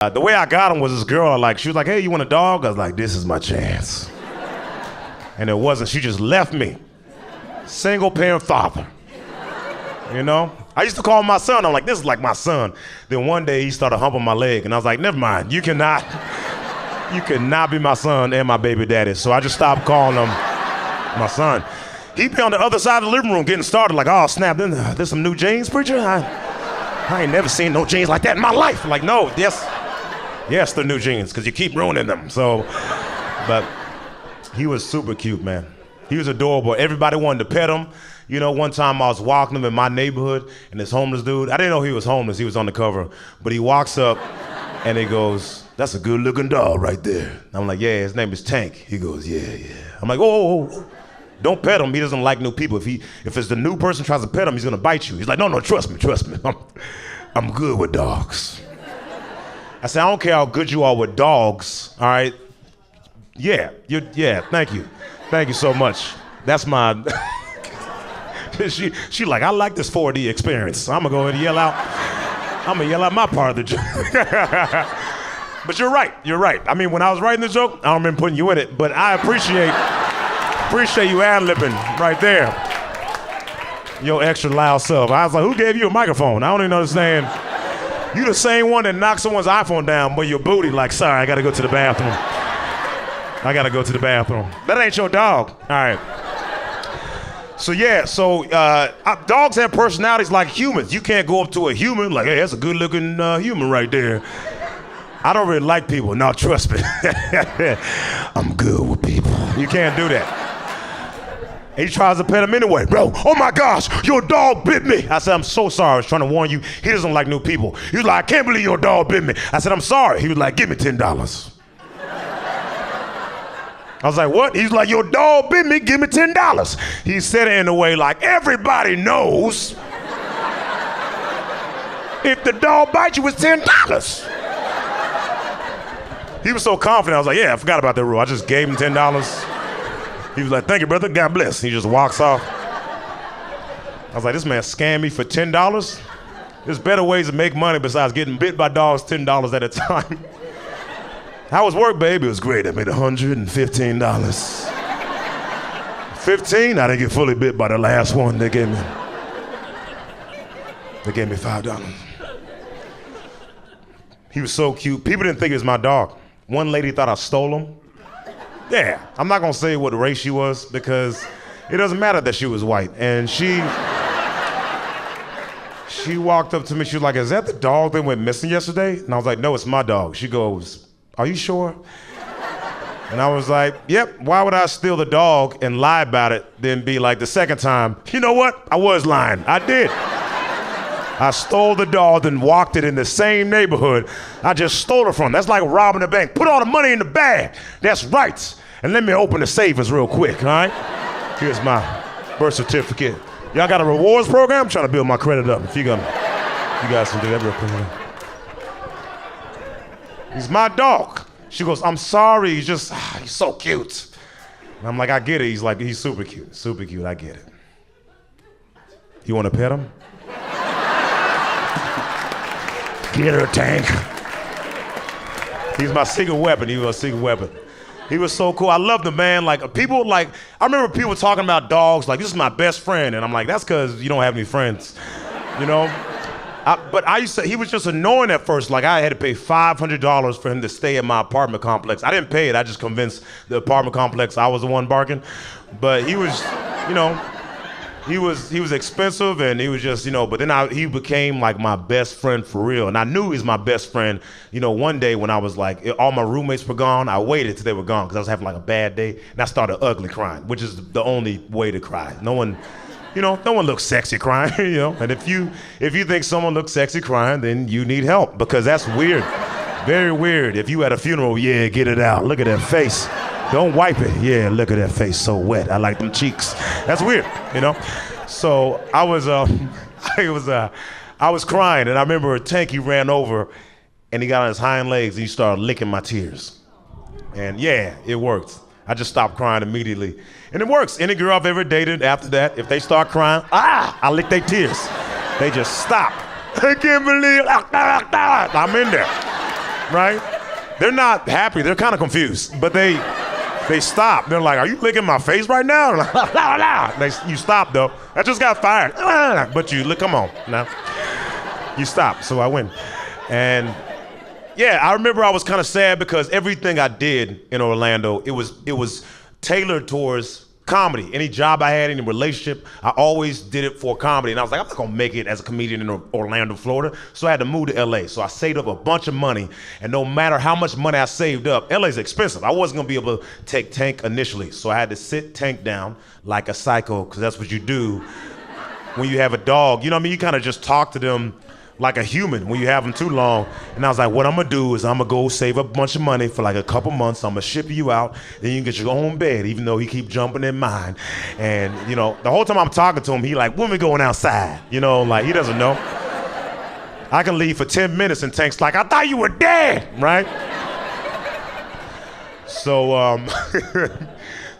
The way I got him was this girl, she was like, hey, you want a dog? I was like, this is my chance. And it wasn't, she just left me. Single parent father. You know? I used to call him my son. I'm like, this is like my son. Then one day he started humping my leg and I was like, never mind, you cannot be my son and my baby daddy. So I just stopped calling him my son. He'd be on the other side of the living room getting started like, oh snap, there's some new jeans, preacher? I ain't never seen no jeans like that in my life. Like, no, yes, they're new jeans, because you keep ruining them. So, but he was super cute, man. He was adorable. Everybody wanted to pet him. You know, one time I was walking him in my neighborhood, and this homeless dude, I didn't know he was homeless, he was on the cover, but he walks up and he goes, that's a good looking dog right there. I'm like, yeah, his name is Tank. He goes, yeah. I'm like, whoa. Don't pet him, he doesn't like new people. If it's the new person tries to pet him, he's gonna bite you. He's like, no, trust me. I'm good with dogs. I said, I don't care how good you are with dogs, all right? Yeah, thank you. Thank you so much. That's my, she like, I like this 4D experience. So I'm gonna go ahead and yell out my part of the joke. But you're right. I mean, when I was writing the joke, I don't remember putting you in it, but I appreciate you ad-libbing right there. Your extra loud self. I was like, who gave you a microphone? I don't even understand. You the same one that knocked someone's iPhone down with your booty like, sorry, I gotta go to the bathroom. That ain't your dog. All right. So dogs have personalities like humans. You can't go up to a human like, hey, that's a good looking human right there. I don't really like people. No, trust me. I'm good with people. You can't do that. He tries to pet him anyway. Bro, oh my gosh, your dog bit me. I said, I'm so sorry. I was trying to warn you. He doesn't like new people. He was like, I can't believe your dog bit me. I said, I'm sorry. He was like, give me $10. I was like, what? He's like, your dog bit me, give me $10. He said it in a way like, everybody knows if the dog bites you, it's $10. He was so confident. I was like, yeah, I forgot about that rule. I just gave him $10. He was like, thank you, brother. God bless. He just walks off. I was like, this man scammed me for $10? There's better ways to make money besides getting bit by dogs $10 at a time. How was work, baby? It was great. I made $115. 15? I didn't get fully bit by the last one. They gave me $5. He was so cute. People didn't think it was my dog. One lady thought I stole him. Yeah, I'm not gonna say what race she was because it doesn't matter that she was white. And she walked up to me, she was like, is that the dog that went missing yesterday? And I was like, no, it's my dog. She goes, are you sure? And I was like, yep, why would I steal the dog and lie about it, then be like the second time, you know what? I was lying, I did. I stole the dog and walked it in the same neighborhood I just stole it from. That's like robbing a bank. Put all the money in the bag. That's right. And let me open the savings real quick, all right? Here's my birth certificate. Y'all got a rewards program? I'm trying to build my credit up. If you guys can do that real quick. He's my dog. She goes, I'm sorry, he's so cute. And I'm like, I get it. He's like, he's super cute, I get it. You want to pet him? Get her, Tank. He's my secret weapon. He was a secret weapon. He was so cool. I loved the man. I remember people talking about dogs, like, this is my best friend. And I'm like, that's because you don't have any friends, you know? He was just annoying at first. Like, I had to pay $500 for him to stay at my apartment complex. I didn't pay it. I just convinced the apartment complex I was the one barking. But he was, he was expensive, and he was just, but then he became like my best friend for real. And I knew he was my best friend, one day when I was like, all my roommates were gone, I waited till they were gone because I was having like a bad day, and I started ugly crying, which is the only way to cry. No one looks sexy crying, And if you think someone looks sexy crying, then you need help, because that's weird. Very weird. If you at a funeral, yeah, get it out. Look at that face. Don't wipe it. Yeah, look at that face, so wet. I like them cheeks. That's weird, So I was crying, and I remember Tank, he ran over, and he got on his hind legs, and he started licking my tears. And yeah, it worked. I just stopped crying immediately. And it works. Any girl I've ever dated after that, if they start crying, I lick their tears. They just stop. I can't believe I'm in there. right? They're not happy, they're kind of confused, but they stop. They're like, are you licking my face right now? You stop though. I just got fired. But you, come on now. You stop, so I win. And yeah, I remember I was kind of sad because everything I did in Orlando, it was tailored towards comedy. Any job I had, any relationship, I always did it for comedy. And I was like, I'm not gonna make it as a comedian in Orlando, Florida. So I had to move to LA. So I saved up a bunch of money, and no matter how much money I saved up, LA's expensive. I wasn't gonna be able to take Tank initially. So I had to sit Tank down like a psycho, because that's what you do when you have a dog. You know what I mean? You kind of just talk to them like a human when you have them too long. And I was like, what I'm gonna do is I'm gonna go save up a bunch of money for like a couple months. I'm gonna ship you out, then you can get your own bed, even though he keep jumping in mine. And you know, the whole time I'm talking to him, he like, when we going outside? You know, like he doesn't know. I can leave for 10 minutes and Tank's like, I thought you were dead, right? So,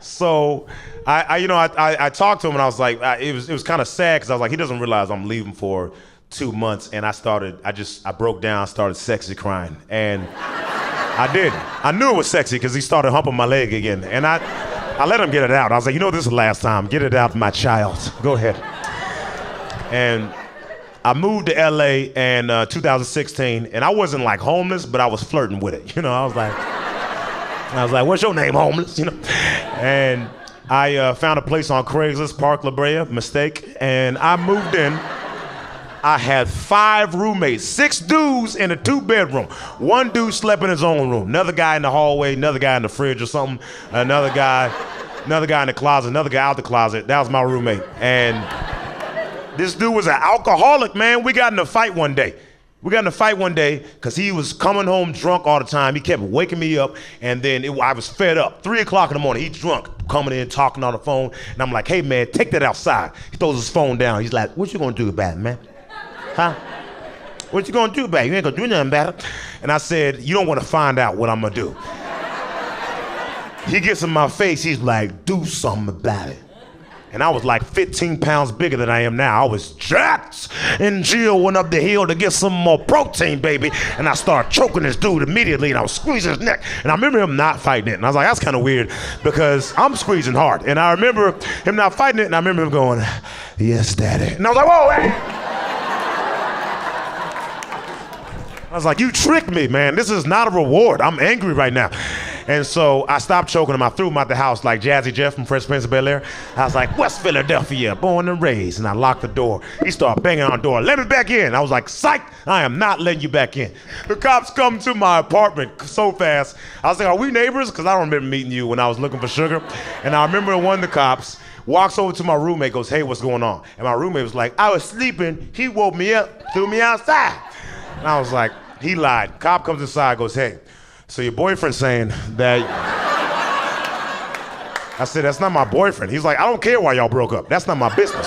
so I talked to him and I was like, it was kind of sad because I was like, he doesn't realize I'm leaving for 2 months, and I broke down, started sexy crying, and I did. I knew it was sexy because he started humping my leg again, and I let him get it out. I was like, this is the last time. Get it out, my child. Go ahead. And I moved to LA in 2016, and I wasn't like homeless, but I was flirting with it. I was like, what's your name, homeless? And I found a place on Craigslist, Park La Brea, mistake, and I moved in. I had 5 roommates, 6 dudes in a 2-bedroom. One dude slept in his own room. Another guy in the hallway, another guy in the fridge or something. Another guy in the closet, another guy out the closet. That was my roommate. And this dude was an alcoholic, man. We got in a fight one day because he was coming home drunk all the time. He kept waking me up, and then I was fed up. 3 o'clock in the morning, he's drunk, coming in, talking on the phone. And I'm like, hey, man, take that outside. He throws his phone down. He's like, what you gonna do about it, man? Huh? What you gonna do about it? You ain't gonna do nothing about it. And I said, you don't wanna find out what I'm gonna do. He gets in my face, he's like, do something about it. And I was like 15 pounds bigger than I am now. I was jacked. And Jill went up the hill to get some more protein, baby. And I started choking this dude immediately, and I was squeezing his neck. And I remember him not fighting it. And I was like, that's kind of weird because I'm squeezing hard. And I remember him not fighting it, and I remember him going, yes, daddy. And I was like, whoa, hey. I was like, you tricked me, man. This is not a reward. I'm angry right now. And so I stopped choking him. I threw him out the house like Jazzy Jeff from Fresh Prince of Bel-Air. I was like, West Philadelphia, born and raised. And I locked the door. He started banging on the door. Let me back in. I was like, psych, I am not letting you back in. The cops come to my apartment so fast. I was like, are we neighbors? Because I don't remember meeting you when I was looking for sugar. And I remember one of the cops walks over to my roommate, goes, hey, what's going on? And my roommate was like, I was sleeping. He woke me up, threw me outside. And I was like, he lied. Cop comes inside, goes, hey, so your boyfriend's saying that... I said, that's not my boyfriend. He's like, I don't care why y'all broke up. That's not my business.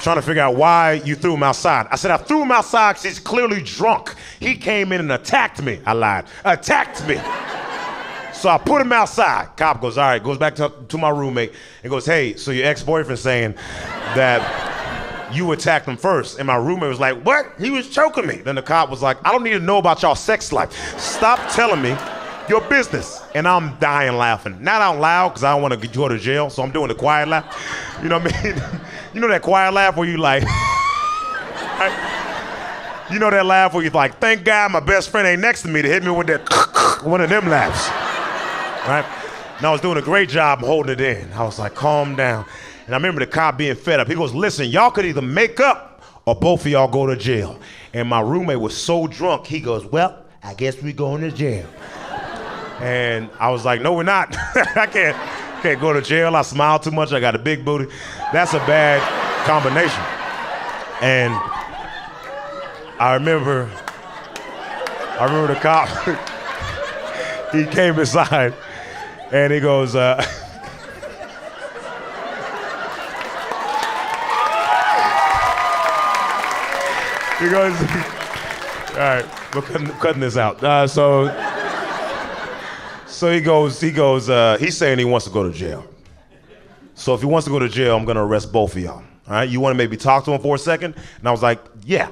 Trying to figure out why you threw him outside. I said, I threw him outside because he's clearly drunk. He came in and attacked me. I lied. Attacked me. So I put him outside. Cop goes, all right, goes back to my roommate and goes, hey, so your ex-boyfriend's saying that you attacked him first. And my roommate was like, what? He was choking me. Then the cop was like, I don't need to know about y'all sex life. Stop telling me your business. And I'm dying laughing. Not out loud, because I don't want to go to jail, so I'm doing the quiet laugh. You know what I mean? You know that quiet laugh where you like, you know that laugh where you're like, thank God my best friend ain't next to me to hit me with that one of them laughs, right? And I was doing a great job holding it in. I was like, calm down. And I remember the cop being fed up. He goes, listen, y'all could either make up or both of y'all go to jail. And my roommate was so drunk, he goes, well, I guess we going to jail. And I was like, no, we're not. I can't go to jail. I smile too much. I got a big booty. That's a bad combination. And I remember the cop, he came inside and he goes, he goes, all right, we're cutting this out. So he goes, he's saying he wants to go to jail. So if he wants to go to jail, I'm gonna arrest both of y'all. All right, you wanna maybe talk to him for a second? And I was like, yeah.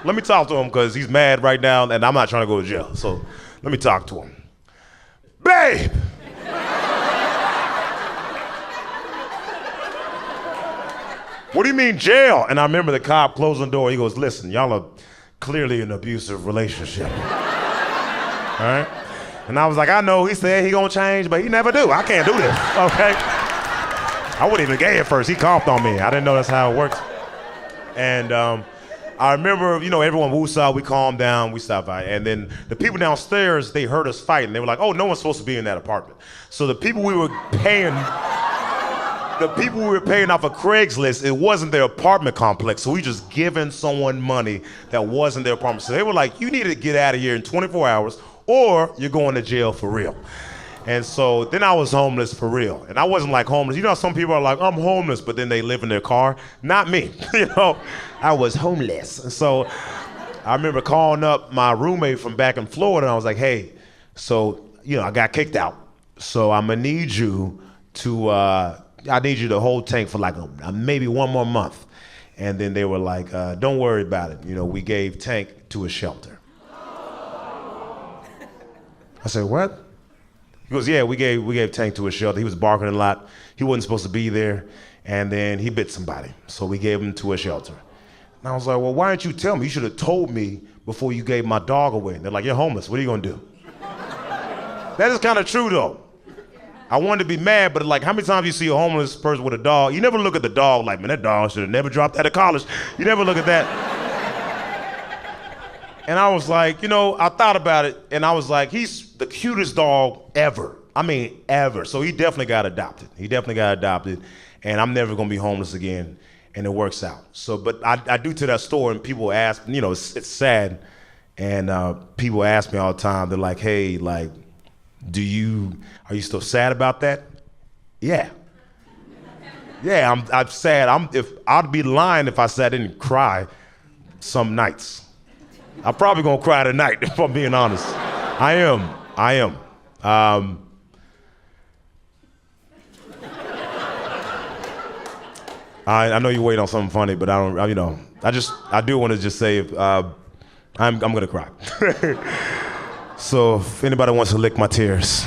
Let me talk to him because he's mad right now and I'm not trying to go to jail. So let me talk to him. Babe! What do you mean jail? And I remember the cop closing the door. He goes, listen, y'all are clearly in an abusive relationship. All right? And I was like, I know he said he gonna change, but he never do. I can't do this, okay? I wasn't even gay at first. He coughed on me. I didn't know that's how it works. And I remember, everyone woosah, we calmed down, we stopped by. And then the people downstairs, they heard us fighting. They were like, oh, no one's supposed to be in that apartment. So the people we were paying off of Craigslist, it wasn't their apartment complex. So we just giving someone money that wasn't their apartment. So they were like, you need to get out of here in 24 hours or you're going to jail for real. And so then I was homeless for real. And I wasn't like homeless. How some people are like, I'm homeless, but then they live in their car. Not me, I was homeless. And so I remember calling up my roommate from back in Florida and I was like, hey, so, I got kicked out. So I'm gonna need you to, I need you to hold Tank for like maybe one more month. And then they were like, don't worry about it. We gave Tank to a shelter. I said, what? He goes, yeah, we gave Tank to a shelter. He was barking a lot. He wasn't supposed to be there. And then he bit somebody. So we gave him to a shelter. And I was like, well, why didn't you tell me? You should have told me before you gave my dog away. And they're like, you're homeless. What are you gonna do? That is kind of true though. I wanted to be mad, but like how many times you see a homeless person with a dog, you never look at the dog like, man, that dog should have never dropped out of college. You never look at that. And I was like, I thought about it, and I was like, he's the cutest dog ever. I mean, ever. So he definitely got adopted. And I'm never gonna be homeless again, and it works out. So, but I do to that store, and people ask, it's sad, and people ask me all the time, they're like, hey, like, are you still sad about that? Yeah. Yeah, I'm sad. I'd be lying if I said I didn't cry some nights. I'm probably gonna cry tonight, if I'm being honest. I am. I know you're waiting on something funny, but I do want to just say, I'm gonna cry. So if anybody wants to lick my tears.